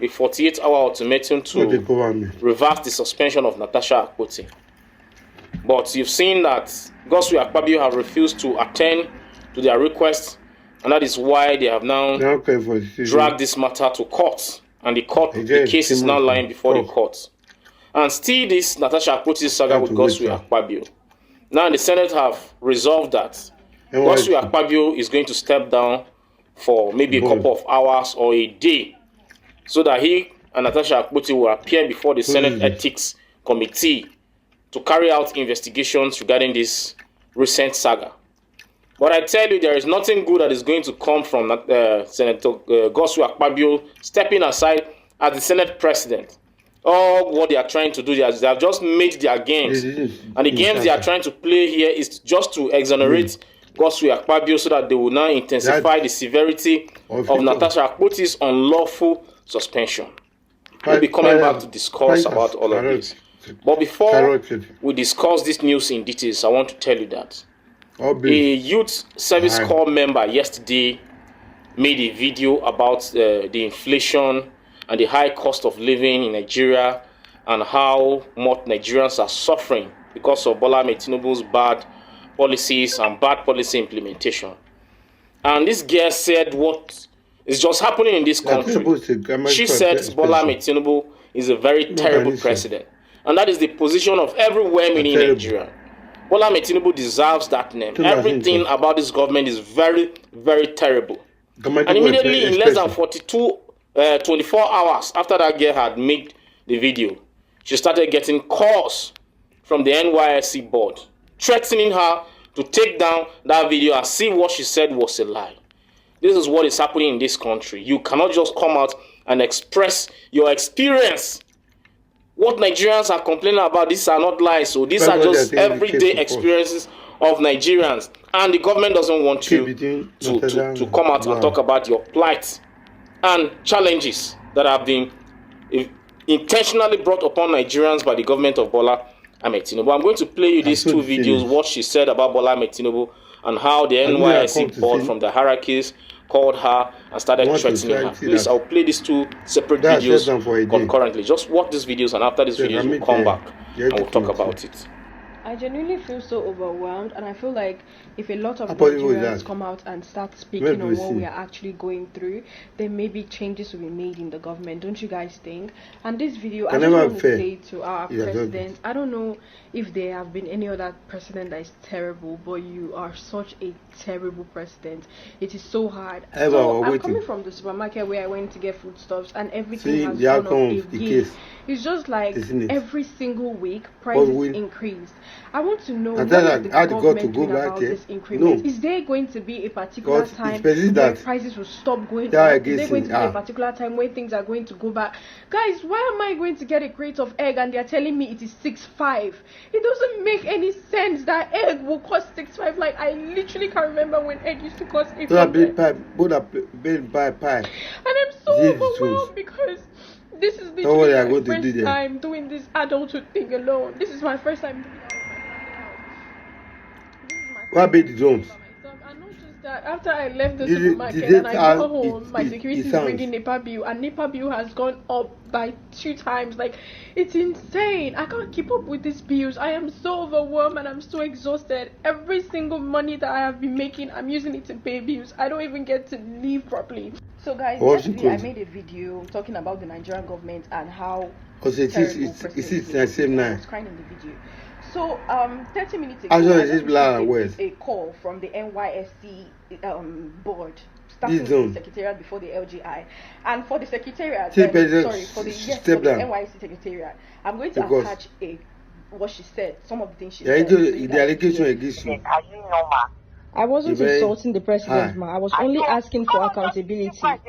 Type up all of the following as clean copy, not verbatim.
a 48-hour ultimatum to reverse the suspension of Natasha Akpoti. But you've seen that Godswill Akpabio have refused to attend to their request, and that is why they have now dragged this matter to court. And the case is now lying before the court. And still this Natasha Akpoti saga with Godswill Akpabio. Now the Senate have resolved that Godswill Akpabio is going to step down for maybe a couple of hours or a day, so that he and Natasha Akpoti will appear before the Senate Ethics Committee to carry out investigations regarding this recent saga. But I tell you, there is nothing good that is going to come from Senator Godswill Akpabio stepping aside as the Senate President. All what they are trying to do, they have just made their games. And the games they are trying to play here is just to exonerate Godswill Akpabio so that they will now intensify the severity of Natasha Akpoti's unlawful suspension. We'll be coming back to discuss about all of this. But before we discuss this news in details, I want to tell you that a youth service corps member yesterday made a video about the inflation and the high cost of living in Nigeria and how much Nigerians are suffering because of Bola Ahmed Tinubu's bad policies and bad policy implementation. And this girl said what is just happening in this country. She said Bola Ahmed Tinubu is a very terrible president. And that is the position of every woman in Nigeria. Bola Ahmed Tinubu deserves that name. Everything about this government is very, very terrible. And immediately in less than 24 hours after that girl had made the video, she started getting calls from the NYSC board threatening her to take down that video and see what she said was a lie. This is what is happening in this country. You cannot just come out and express your experience. What Nigerians are complaining about, these are not lies. So these are just everyday experiences of Nigerians. And the government doesn't want you to come out and talk about your plight and challenges that have been intentionally brought upon Nigerians by the government of Bola Ahmed Tinubu. I'm going to play you these two videos, what she said about Bola Ahmed Tinubu and how the NYSC board from the hierarchies called her and started threatening her. Please, I'll play these two separate videos concurrently. Just watch these videos, and after these videos, we'll come back and we'll talk about it. I genuinely feel so overwhelmed, and I feel like if a lot of Nigerians come out and start speaking on what we are actually going through, then maybe changes will be made in the government. Don't you guys think? And this video, I just want to say to our president, I don't know if there have been any other president that is terrible, but you are such a terrible president. It is so hard. So I'm coming from the supermarket where I went to get foodstuffs, and everything has gone up a year. It's just like every single week prices increased. I want to know what is the government doing about this increment. Is there going to be a particular time where prices will stop going up? Is there going to be a particular time where things are going to go back? Guys, why am I going to get a crate of egg and they're telling me it is 6.5? It doesn't make any sense that egg will cost 6.5. Like, I literally can't remember when egg used to cost 800. And I'm so overwhelmed because this is literally my first time doing this adulthood thing alone. This is my first time doing it. What be the drones? And not just that, after I left the supermarket and I got home, my security is bringing NEPA bill, and NEPA bill has gone up by 2 times. Like, it's insane. I can't keep up with these bills. I am so overwhelmed and I'm so exhausted. Every single money that I have been making, I'm using it to pay bills. I don't even get to live properly. So guys, yesterday I made a video talking about the Nigerian government and how terrible President Tinubu. I was crying in the video. So 30 minutes ago, I received a call from the NYSC board, starting with the secretariat before the LGI, and for the secretariat, for the NYSC secretariat, I'm going to attach what she said, some of the things she said. The allegation against you. Are you normal? I wasn't insulting the president, ma. I was only asking for accountability. Hold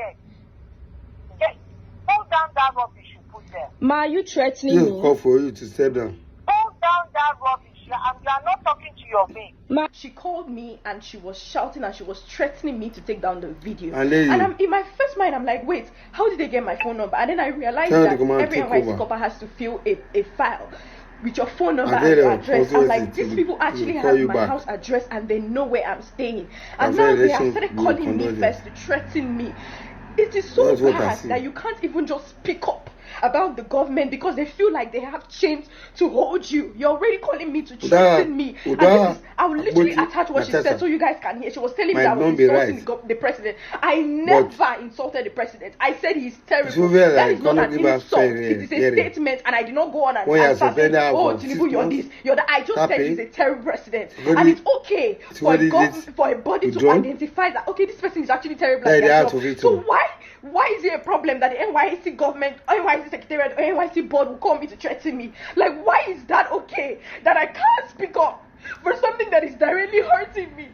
down that rubbish you put there. Ma, are you threatening me? Call for you to step down. Hold down that rubbish. You are not talking to your mate. Ma, she called me and she was shouting and she was threatening me to take down the video. And I'm in my first mind, I'm like, wait, how did they get my phone number? And then I realized that every NYC copper has to fill a file with your phone number and your address. I'm like, these people actually have my house address and they know where I'm staying. And now they have started calling me first to threaten me. It is so bad that you can't even just speak up about the government because they feel like they have chains to hold you. You're already calling me to threaten me. And this is, I will literally attach what she said so you guys can hear. She was telling me that I was insulting the president. I never insulted the president. I said he's terrible. That is not an insult. It is a statement, and I did not go on and answer. Oh, Tinubu, you're this. You're that. I just said he's a terrible president. And it's okay for a body to identify that, okay, this person is actually terrible at their job. So why is it a problem that the NYC government, NYC secretariat, or NYC board will call me to threaten me? Like, why is that okay? That I can't speak up for something that is directly hurting me?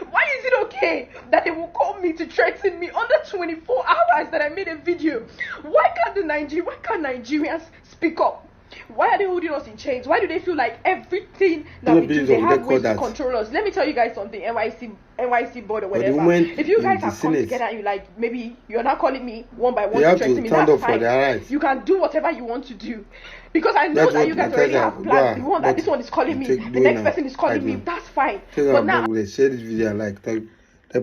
Why is it okay that they will call me to threaten me under 24 hours that I made a video? Why can't Nigerians speak up? Why are they holding us in chains? Why do they feel like everything that we do, they have ways to control us? Let me tell you guys something, NYC board or whatever. If you guys have come together and you like, maybe you're not calling me one by one to threaten me, that's fine. You can do whatever you want to do. Because I know that you guys already have plans. The one that this one is calling me, the next person is calling me, that's fine. But now, share this video, like, type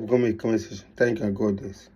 comment section. Thank you, God bless.